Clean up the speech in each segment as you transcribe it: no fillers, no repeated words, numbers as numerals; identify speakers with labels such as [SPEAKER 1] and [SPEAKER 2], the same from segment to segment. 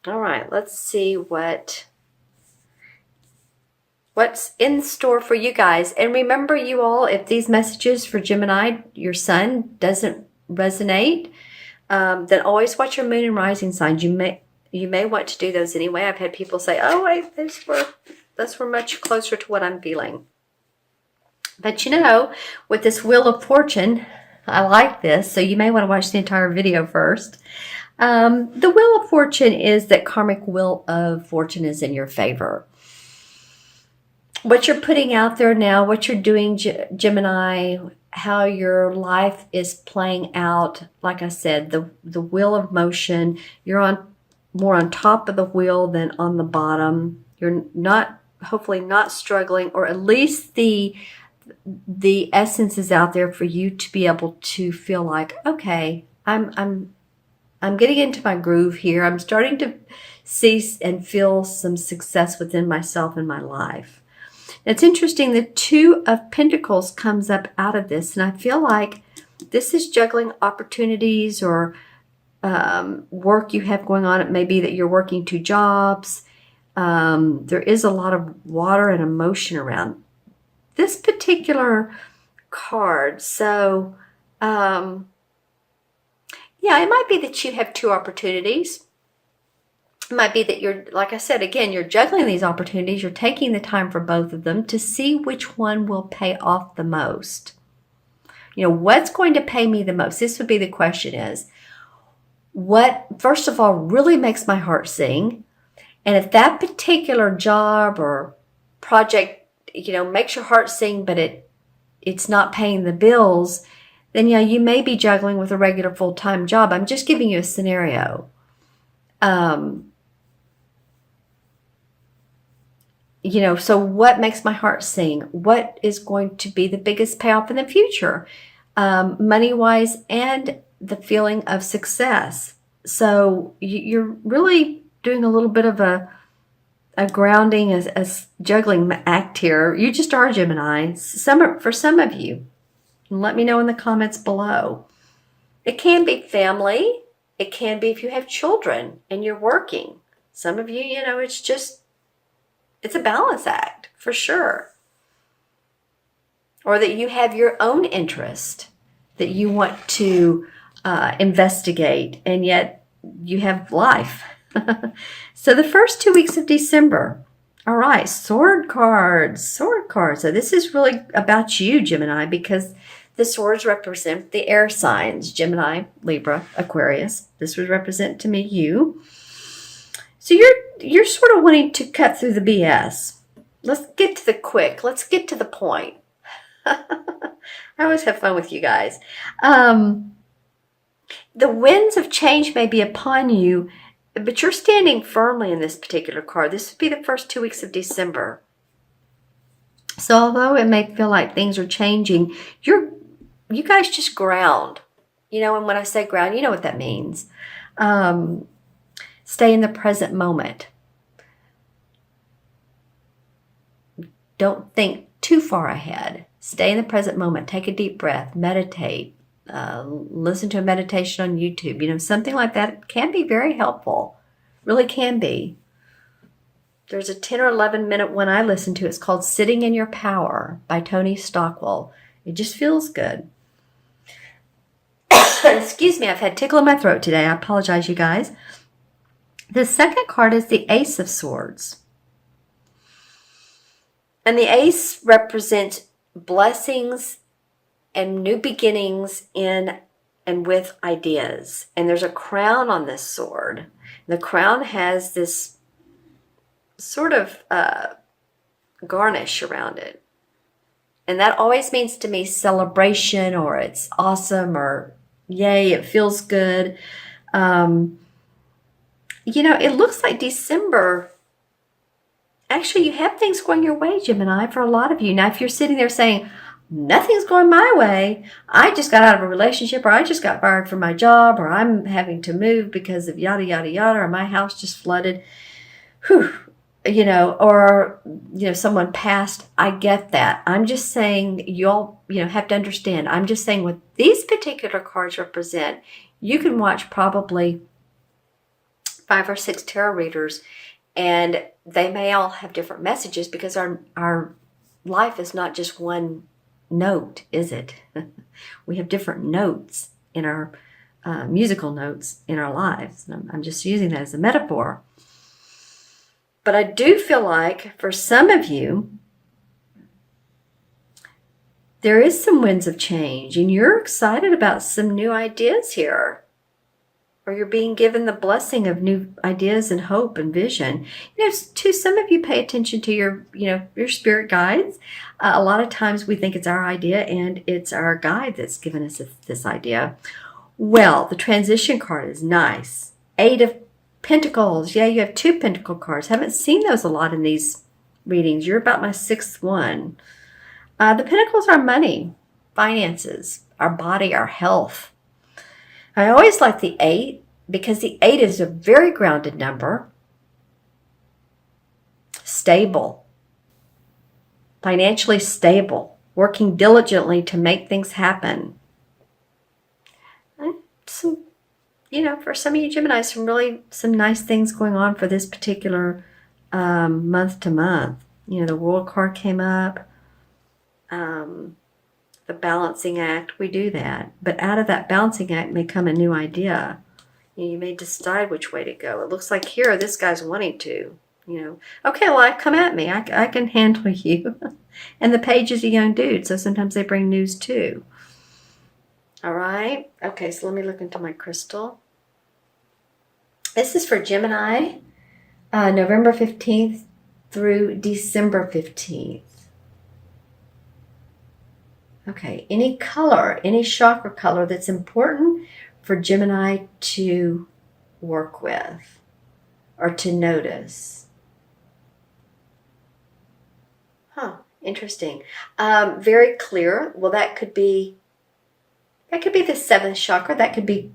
[SPEAKER 1] All right, let's see what's in store for you guys. And remember, you all, if these messages for Gemini, your sun, doesn't resonate, then always watch your moon and rising signs. You may want to do those anyway. I've had people say, "Oh, wait, those were much closer to what I'm feeling." But with this Wheel of Fortune, I like this, so you may want to watch the entire video first. The Wheel of Fortune is that karmic Wheel of Fortune is in your favor. What you're putting out there now, what you're doing, Gemini, how your life is playing out, like I said, the wheel of motion, you're more on top of the wheel than on the bottom. You're hopefully not struggling, or at least the essence is out there for you to be able to feel like, okay, I'm getting into my groove here. I'm starting to see and feel some success within myself and my life. It's interesting, the Two of Pentacles comes up out of this, and I feel like this is juggling opportunities or work you have going on. It may be that you're working 2 jobs. There is a lot of water and emotion around this particular card. So, yeah, it might be that you have 2 opportunities. It might be that you're, like I said, again, you're juggling these opportunities. You're taking the time for both of them to see which one will pay off the most. What's going to pay me the most? This would be the question is, what, first of all, really makes my heart sing? And if that particular job or project, makes your heart sing, but it's not paying the bills, then you may be juggling with a regular full-time job. I'm just giving you a scenario. So what makes my heart sing? What is going to be the biggest payoff in the future? Money-wise and the feeling of success. So you're really doing a little bit of a grounding, a juggling act here. You just are Gemini. For some of you. Let me know in the comments below. It can be family. It can be if you have children and you're working. Some of you, it's a balance act for sure. Or that you have your own interest that you want to investigate, and yet you have life. So the first 2 weeks of December. All right, sword cards. So this is really about you, Gemini, because the swords represent the air signs, Gemini, Libra, Aquarius. This would represent to me you. So you're sort of wanting to cut through the BS. Let's get to the quick. Let's get to the point. I always have fun with you guys. The winds of change may be upon you, but you're standing firmly in this particular card. This would be the first 2 weeks of December. So although it may feel like things are changing, you guys just ground. And when I say ground, you know what that means. Stay in the present moment. Don't think too far ahead. Stay in the present moment. Take a deep breath. Meditate. Listen to a meditation on YouTube. Something like that can be very helpful. Really can be. There's a 10 or 11 minute one I listen to. It's called Sitting in Your Power by Tony Stockwell. It just feels good. Excuse me, I've had tickle in my throat today. I apologize, you guys. The second card is the Ace of Swords. And the Ace represents blessings and new beginnings in and with ideas. And there's a crown on this sword. The crown has this sort of garnish around it. And that always means to me celebration, or it's awesome, or yay, it feels good. It looks like December, actually you have things going your way, Gemini, for a lot of you. Now, if you're sitting there saying, nothing's going my way, I just got out of a relationship, or I just got fired from my job, or I'm having to move because of yada, yada, yada, or my house just flooded, or someone passed, I get that. I'm just saying you all, have to understand. I'm just saying what these particular cards represent, you can watch probably 5 or 6 tarot readers, and they may all have different messages because our life is not just one note, is it? We have different notes in our musical notes in our lives. And I'm just using that as a metaphor. But I do feel like for some of you, there is some winds of change, and you're excited about some new ideas here. Or you're being given the blessing of new ideas and hope and vision. To some of you, pay attention to your spirit guides. A lot of times we think it's our idea, and it's our guide that's given us this idea. Well, the transition card is nice. 8 of Pentacles. Yeah, you have 2 Pentacle cards. Haven't seen those a lot in these readings. You're about my 6th one. The Pentacles are money, finances, our body, our health. I always like the 8 because the 8 is a very grounded number. Stable. Financially stable. Working diligently to make things happen. For some of you Geminis, some nice things going on for this particular month to month. The World card came up. The balancing act, we do that. But out of that balancing act may come a new idea. You may decide which way to go. It looks like here, this guy's wanting to. Okay, life, come at me. I can handle you. And the page is a young dude, so sometimes they bring news too. All right. Okay, so let me look into my crystal. This is for Gemini, November 15th through December 15th. Okay, any color, any chakra color that's important for Gemini to work with or to notice. Interesting. Very clear. Well, that could be the 7th chakra. That could be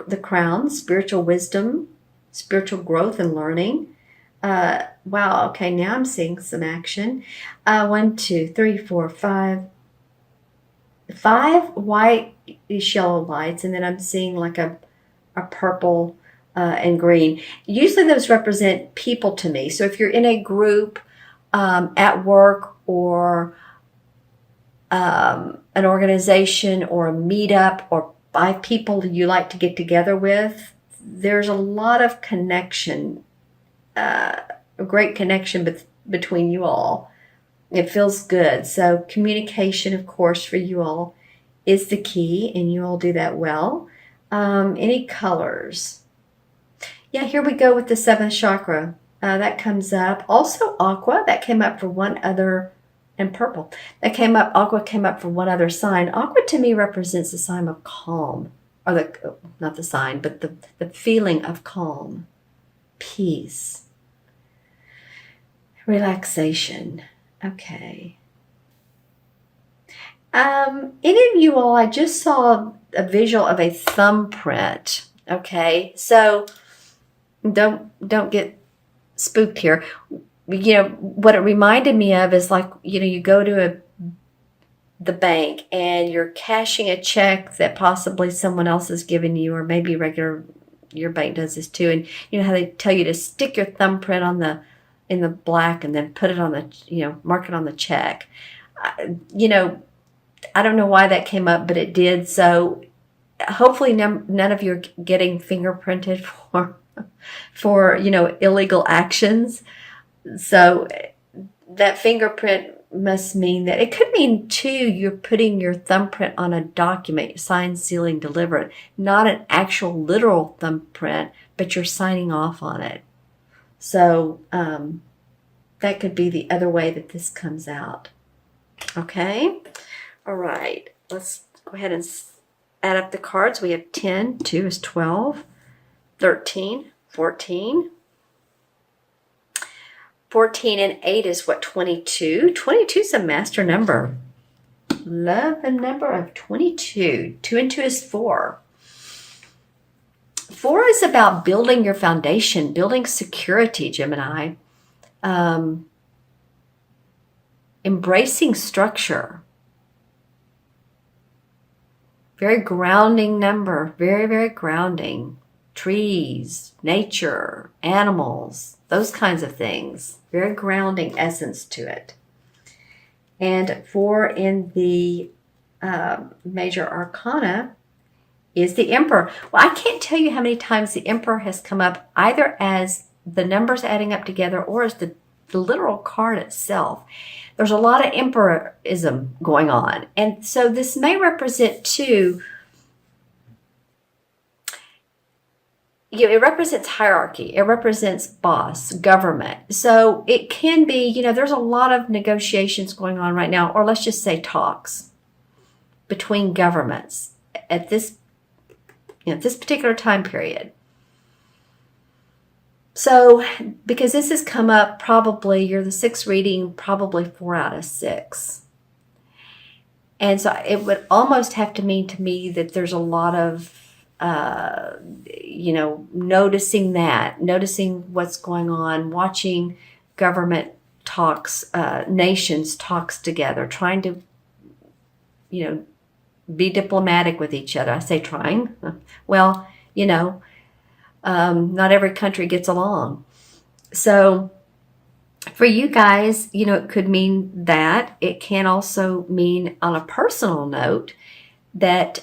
[SPEAKER 1] the crown, spiritual wisdom, spiritual growth and learning. Wow, okay, now I'm seeing some action. 1, 2, 3, 4, 5 white yellow lights, and then I'm seeing like a purple and green. Usually those represent people to me. So if you're in a group at work or an organization or a meetup or 5 people you like to get together with, there's a lot of connection, a great connection between you all. It feels good. So communication, of course, for you all is the key, and you all do that well. Any colors? Yeah, here we go with the 7th chakra. That comes up. Also aqua, that came up for one other, and purple. Aqua came up for one other sign. Aqua to me represents the sign of calm, or not the sign, but the feeling of calm, peace, relaxation. Okay. Any of you all, I just saw a visual of a thumbprint. Okay, so don't get spooked here. What it reminded me of is like, you go to the bank and you're cashing a check that possibly someone else has given you, or maybe your bank does this too. And you know how they tell you to stick your thumbprint in the black and then put it on the, mark it on the check. I don't know why that came up, but it did. So hopefully none of you are getting fingerprinted for illegal actions. So that fingerprint must mean that it could mean too, you're putting your thumbprint on a document, signed, sealing, delivered, not an actual literal thumbprint, but you're signing off on it. So that could be the other way that this comes out. Okay. All right. Let's go ahead and add up the cards. We have 10, 2 is 12, 13, 14. 14 and 8 is what, 22? 22 is a master number. Love the number of 22. 2 and 2 is 4. 4 is about building your foundation, building security, Gemini. Embracing structure. Very grounding number. Very, very grounding. trees, nature, animals, those kinds of things. Very grounding essence to it. And 4 in the major arcana is the Emperor. Well, I can't tell you how many times the Emperor has come up either as the numbers adding up together or as the literal card itself. There's a lot of emperorism going on. And so this may represent too, it represents hierarchy. It represents boss, government. So it can be, there's a lot of negotiations going on right now, or let's just say talks between governments at this particular time period. So, because this has come up, probably you're the 6th reading, probably 4 out of 6. And so it would almost have to mean to me that there's a lot of, noticing what's going on, watching government talks, nations talks together, trying to, be diplomatic with each other. I say trying. Well, not every country gets along. So for you guys, it could mean that. It can also mean on a personal note that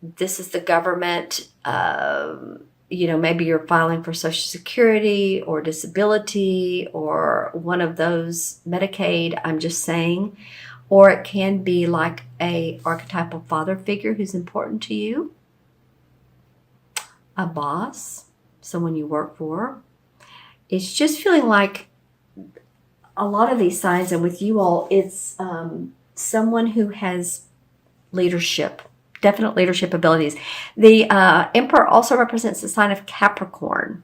[SPEAKER 1] this is the government, maybe you're filing for Social Security or disability or one of those, Medicaid, I'm just saying. Or it can be like a archetypal father figure who's important to you. A boss, someone you work for. It's just feeling like a lot of these signs, and with you all, it's someone who has leadership, definite leadership abilities. The Emperor also represents the sign of Capricorn.